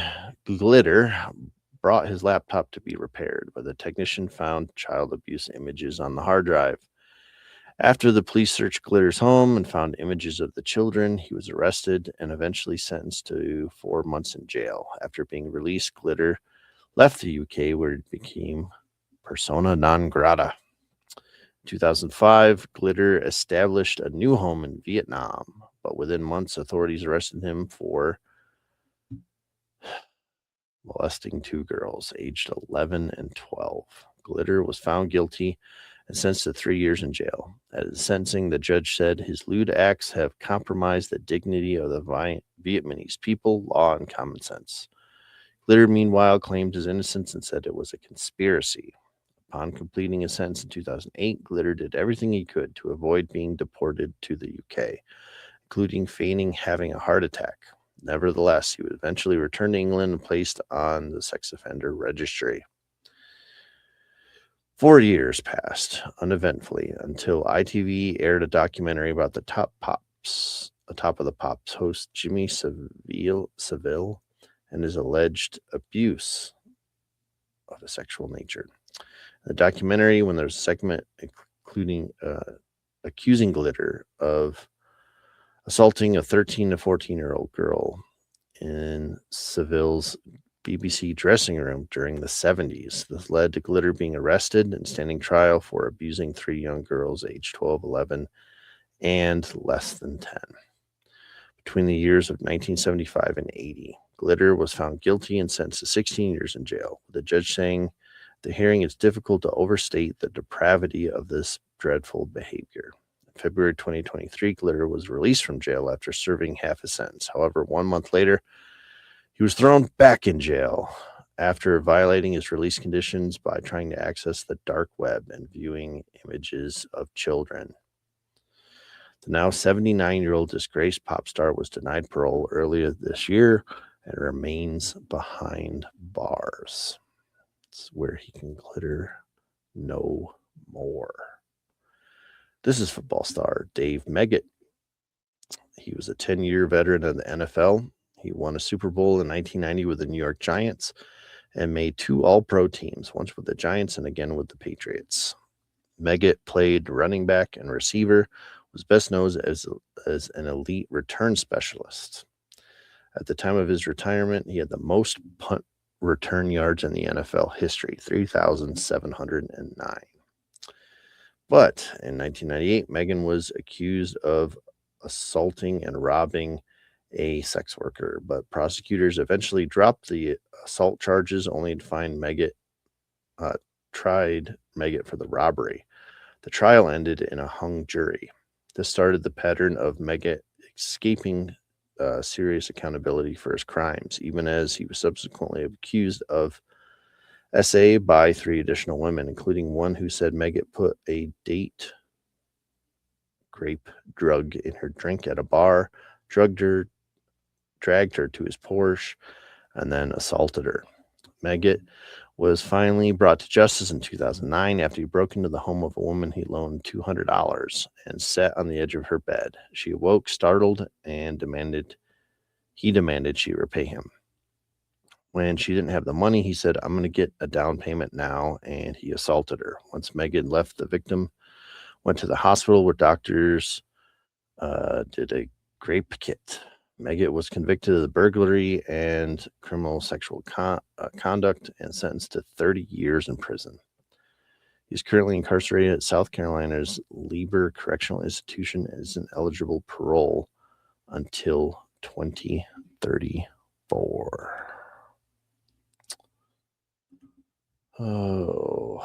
[SPEAKER 2] Glitter brought his laptop to be repaired, but the technician found child abuse images on the hard drive. After the police searched Glitter's home and found images of the children, he was arrested and eventually sentenced to 4 months in jail. After being released, Glitter left the UK, where it became persona non grata. In 2005, Glitter established a new home in Vietnam, but within months, authorities arrested him for molesting 2 girls aged 11 and 12. Glitter was found guilty and sentenced to 3 years in jail. At his sentencing, the judge said his lewd acts have compromised the dignity of the Vietnamese people, law, and common sense. Glitter, meanwhile, claimed his innocence and said it was a conspiracy. Upon completing his sentence in 2008, Glitter did everything he could to avoid being deported to the UK, including feigning having a heart attack. Nevertheless, he would eventually return to England and placed on the sex offender registry. 4 years passed uneventfully until ITV aired a documentary about the Top of the Pops host Jimmy Savile and his alleged abuse of a sexual nature. In the documentary, when there's a segment including accusing Glitter of assaulting a 13 to 14-year-old girl in Savile's BBC dressing room during the 70s. This led to Glitter being arrested and standing trial for abusing 3 young girls aged 12, 11, and less than 10. between the years of 1975 and 80. Glitter was found guilty and sentenced to 16 years in jail, with the judge saying the hearing is difficult to overstate the depravity of this dreadful behavior. In February 2023, Glitter was released from jail after serving half his sentence. However, 1 month later, he was thrown back in jail after violating his release conditions by trying to access the dark web and viewing images of children. The now 79-year-old disgraced pop star was denied parole earlier this year and remains behind bars. It's where he can glitter no more. This is football star Dave Meggett. He was a 10-year veteran of the NFL. He won a Super Bowl in 1990 with the New York Giants and made 2 All-Pro teams, once with the Giants and again with the Patriots. Meggett played running back and receiver, was best known as an elite return specialist. At the time of his retirement, he had the most punt return yards in the NFL history, 3,709. But in 1998, Megan was accused of assaulting and robbing a sex worker, but prosecutors eventually dropped the assault charges, only to find tried Meggett for the robbery. The trial ended in a hung jury. This started the pattern of Meggett escaping serious accountability for his crimes, even as he was subsequently accused of SA by 3 additional women, including one who said Meggett put a date grape drug in her drink at a bar, drugged her, dragged her to his Porsche, and then assaulted her. Meggett was finally brought to justice in 2009 after he broke into the home of a woman he loaned $200 and sat on the edge of her bed. She awoke, startled, and demanded she repay him. When she didn't have the money, he said, "I'm going to get a down payment now," and he assaulted her. Once Megan left, the victim went to the hospital where doctors did a grape kit. Meggett was convicted of the burglary and criminal sexual conduct and sentenced to 30 years in prison. He's currently incarcerated at South Carolina's Lieber Correctional Institution and isn't eligible parole until 2034. Oh,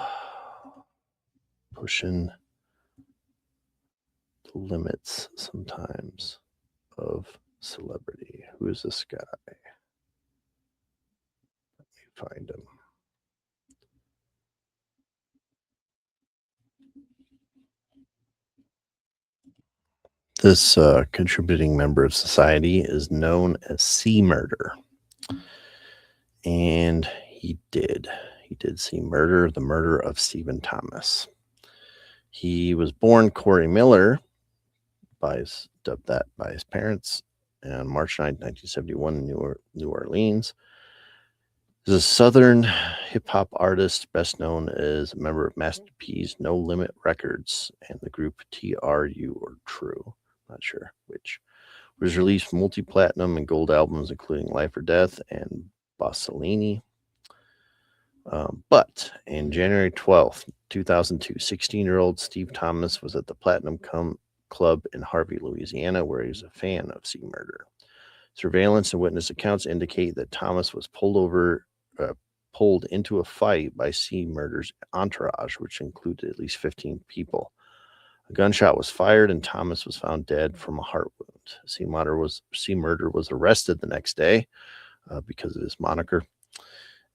[SPEAKER 2] pushing the limits sometimes of celebrity. Who is this guy? Let me find him. This contributing member of society is known as C Murder. And he did see murder, the murder of Stephen Thomas. He was born Corey Miller, dubbed that by his parents, on March 9, 1971 in New Orleans. He's a Southern hip-hop artist, best known as a member of Master P's No Limit Records and the group TRU or True, not sure which, was released multi-platinum and gold albums including Life or Death and Bossellini. But in January 12th, 2002, 16-year-old Steve Thomas was at the Platinum Club in Harvey, Louisiana, where he was a fan of C Murder. Surveillance and witness accounts indicate that Thomas was pulled into a fight by C Murder's entourage, which included at least 15 people. A gunshot was fired, and Thomas was found dead from a heart wound. C Murder was arrested the next day because of his moniker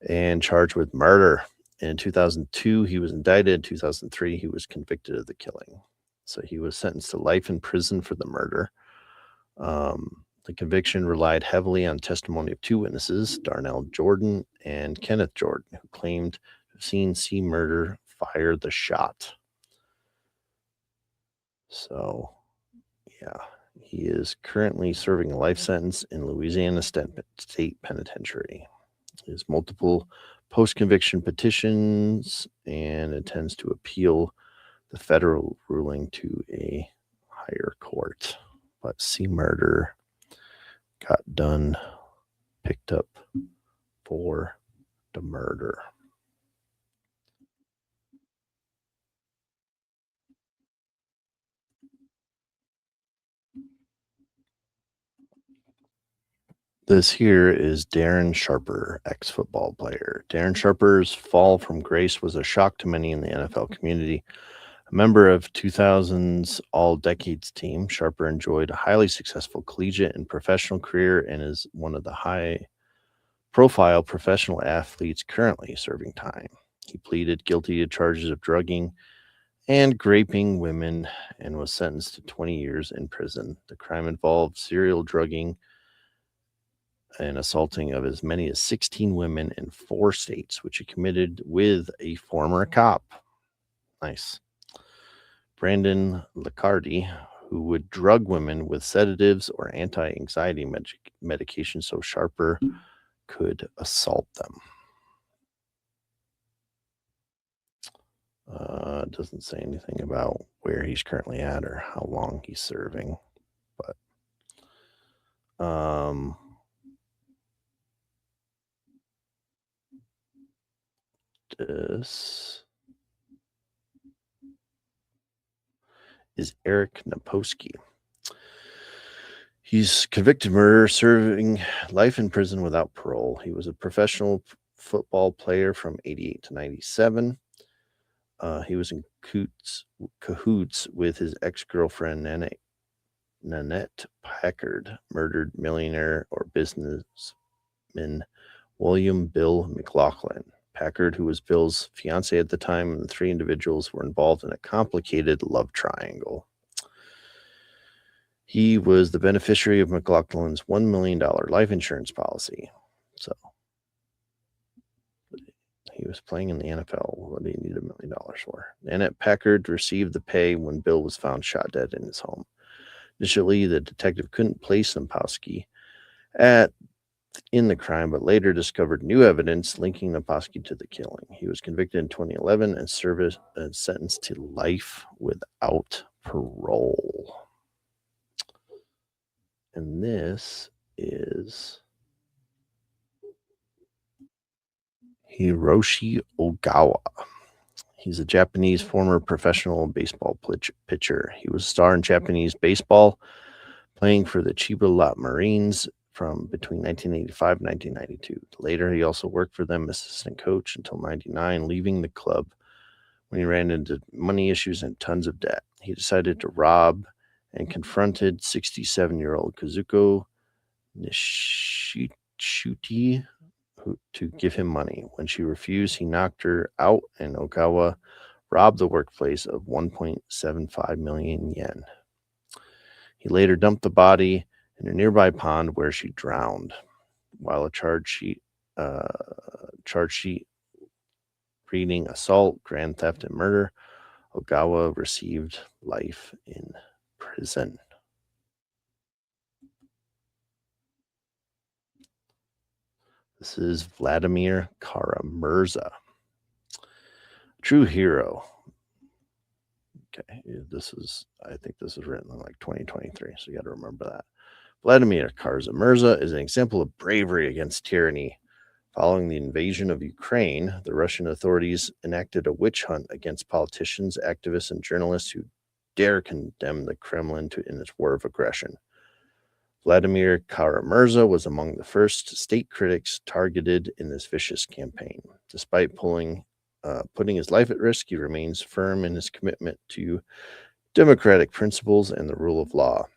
[SPEAKER 2] and charged with murder. In 2002, he was indicted. In 2003, he was convicted of the killing. So he was sentenced to life in prison for the murder. The conviction relied heavily on testimony of 2 witnesses, Darnell Jordan and Kenneth Jordan, who claimed to have seen C Murder fire the shot. So, yeah, he is currently serving a life sentence in Louisiana State Penitentiary. He has multiple post-conviction petitions and intends to appeal the federal ruling to a higher court. But C Murder got done, picked up for the murder. This here is Darren Sharper, ex-football player. Darren Sharper's fall from grace was a shock to many in the NFL community. A member of 2000's All-Decades team, Sharper enjoyed a highly successful collegiate and professional career and is one of the high-profile professional athletes currently serving time. He pleaded guilty to charges of drugging and raping women and was sentenced to 20 years in prison. The crime involved serial drugging and assaulting of as many as 16 women in 4 states, which he committed with a former cop. Nice. Brandon Liccardi, who would drug women with sedatives or anti-anxiety medication so Sharper could assault them. It doesn't say anything about where he's currently at or how long he's serving, but this is Eric Naposki. He's convicted of murder, serving life in prison without parole. He was a professional football player from 88 to 97. He was in cahoots with his ex-girlfriend, Nanette Packard, murdered millionaire or businessman William Bill McLaughlin. Packard, who was Bill's fiancée at the time, and the 3 individuals were involved in a complicated love triangle. He was the beneficiary of McLaughlin's $1 million life insurance policy. So he was playing in the NFL. What do you need $1 million for? Nanette Packard received the pay when Bill was found shot dead in his home. Initially, the detective couldn't place Naposki in the crime, but later discovered new evidence linking Naposki to the killing. He was convicted in 2011 and sentenced to life without parole. And this is Hiroshi Ogawa. He's a Japanese former professional baseball pitcher. He was a star in Japanese baseball, playing for the Chiba Lot Marines from between 1985 and 1992. Later, he also worked for them as assistant coach until 99, leaving the club when he ran into money issues and tons of debt. He decided to rob and confronted 67-year-old Kazuko Nishuti to give him money. When she refused, he knocked her out, and Ogawa robbed the workplace of 1.75 million yen. He later dumped the body in a nearby pond where she drowned. While a charge sheet reading assault, grand theft, and murder, Ogawa received life in prison. This is Vladimir Kara-Murza. True hero. Okay, I think this is written in like 2023, so you got to remember that. Vladimir Kara-Murza is an example of bravery against tyranny. Following the invasion of Ukraine, the Russian authorities enacted a witch hunt against politicians, activists, and journalists who dare condemn the Kremlin in its war of aggression. Vladimir Kara-Murza was among the first state critics targeted in this vicious campaign. Despite putting his life at risk, he remains firm in his commitment to democratic principles and the rule of law.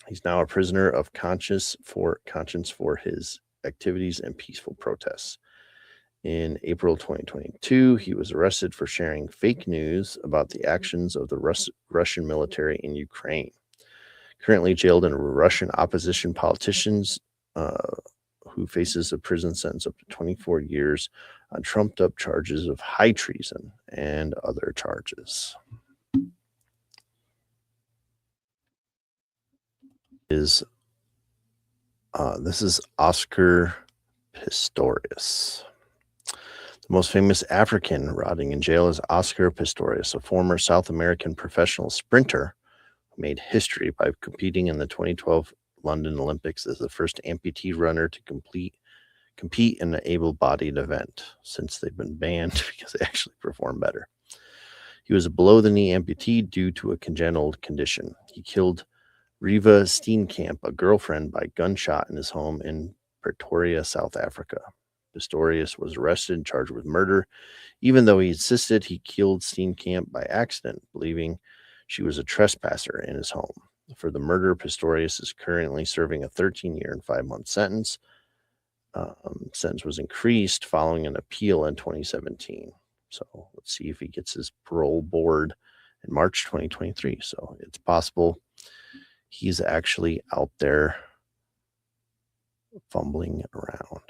[SPEAKER 2] He's now a prisoner of conscience for his activities and peaceful protests. In April 2022, he was arrested for sharing fake news about the actions of the Russian military in Ukraine. Currently jailed in Russian opposition politicians who faces a prison sentence up to 24 years on trumped-up charges of high treason and other charges. This is Oscar Pistorius. The most famous African rotting in jail is Oscar Pistorius, a former South American professional sprinter who made history by competing in the 2012 London Olympics as the first amputee runner to compete in an able-bodied event, since they've been banned because they actually perform better. He was a below-the-knee amputee due to a congenital condition. He killed Riva Steenkamp, a girlfriend, by gunshot in his home in Pretoria, South Africa. Pistorius was arrested and charged with murder, even though he insisted he killed Steenkamp by accident, believing she was a trespasser in his home. For the murder, Pistorius is currently serving a 13-year and 5-month sentence. Sentence was increased following an appeal in 2017. So let's see if he gets his parole board in March 2023. So it's possible he's actually out there fumbling around.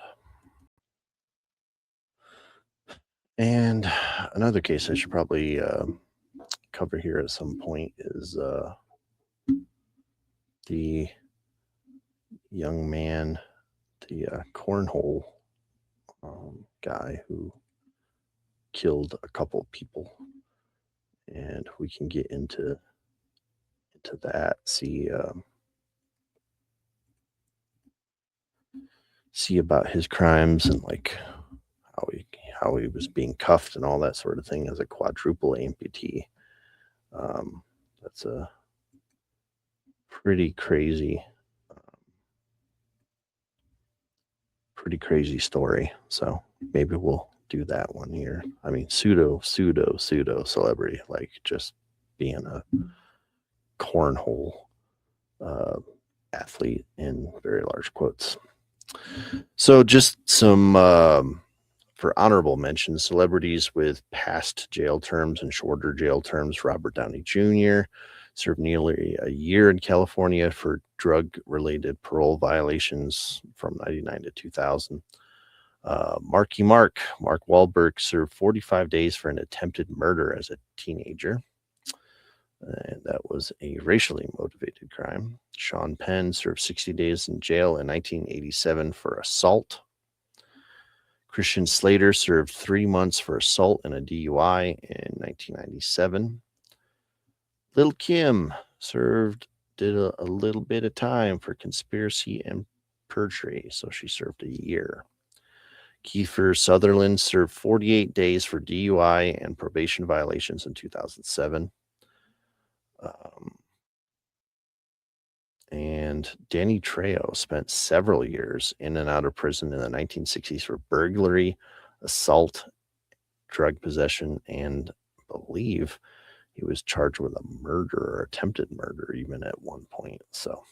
[SPEAKER 2] And another case I should probably cover here at some point is the young man, the cornhole guy who killed a couple people, and we can get into that. See about his crimes and like how he was being cuffed and all that sort of thing as a quadruple amputee. That's a pretty crazy story. So maybe we'll do that one here. I mean, pseudo celebrity, like just being a cornhole athlete in very large quotes. So just some for honorable mentions, celebrities with past jail terms and shorter jail terms. Robert Downey Jr. served nearly a year in California for drug-related parole violations from 1999 to 2000. Mark Wahlberg served 45 days for an attempted murder as a teenager. And that was a racially motivated crime. Sean Penn served 60 days in jail in 1987 for assault. Christian Slater served 3 months for assault and a DUI in 1997. Lil' Kim did a little bit of time for conspiracy and perjury, so she served a year. Kiefer Sutherland served 48 days for DUI and probation violations in 2007. And Danny Trejo spent several years in and out of prison in the 1960s for burglary, assault, drug possession, and I believe he was charged with a murder or attempted murder even at one point. So,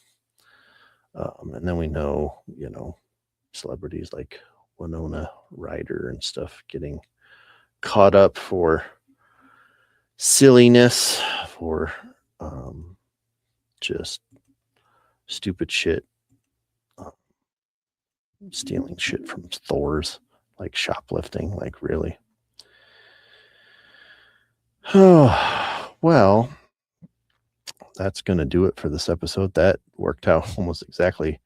[SPEAKER 2] and then we know, celebrities like Winona Ryder and stuff getting caught up for silliness, for just stupid shit, stealing shit from stores, like shoplifting, like really. Oh, well, that's going to do it for this episode. That worked out almost exactly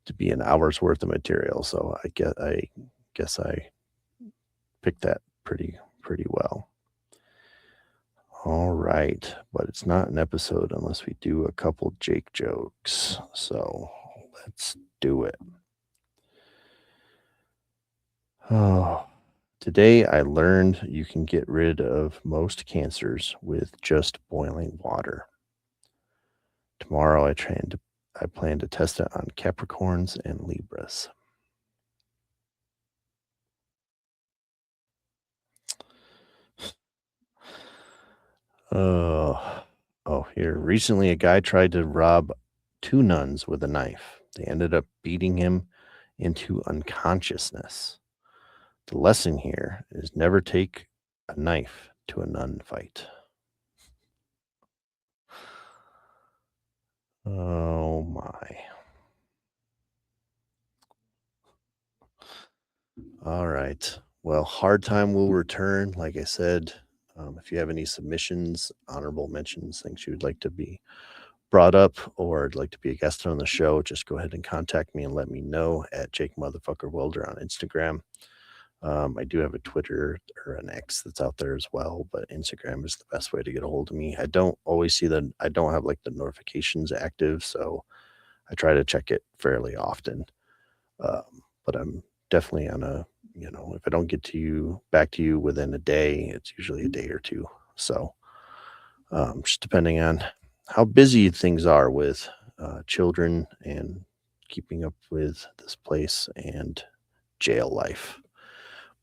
[SPEAKER 2] to be an hour's worth of material. So I guess I picked that pretty well. All right, but it's not an episode unless we do a couple Jake jokes. So let's do it. Oh, today I learned you can get rid of most cancers with just boiling water. Tomorrow I plan to test it on Capricorns and Libras. Here. Recently, a guy tried to rob 2 nuns with a knife. They ended up beating him into unconsciousness. The lesson here is never take a knife to a nun fight. Oh my. All right. Well, Hard Time will return. Like I said, if you have any submissions, honorable mentions, things you would like to be brought up or would like to be a guest on the show, just go ahead and contact me and let me know at Jake Motherfucker Welder on Instagram. I do have a Twitter or an X that's out there as well, but Instagram is the best way to get a hold of me. I don't always see I don't have like the notifications active, so I try to check it fairly often. But I'm definitely on if I don't get back to you within a day, it's usually a day or two. So just depending on how busy things are with children and keeping up with this place and jail life.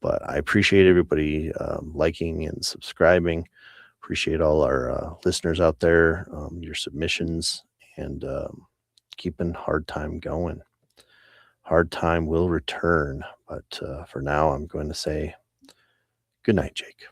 [SPEAKER 2] But I appreciate everybody liking and subscribing. Appreciate all our listeners out there, your submissions, and keeping Hard Time going. Hard Time will return, but for now, I'm going to say good night, Jake.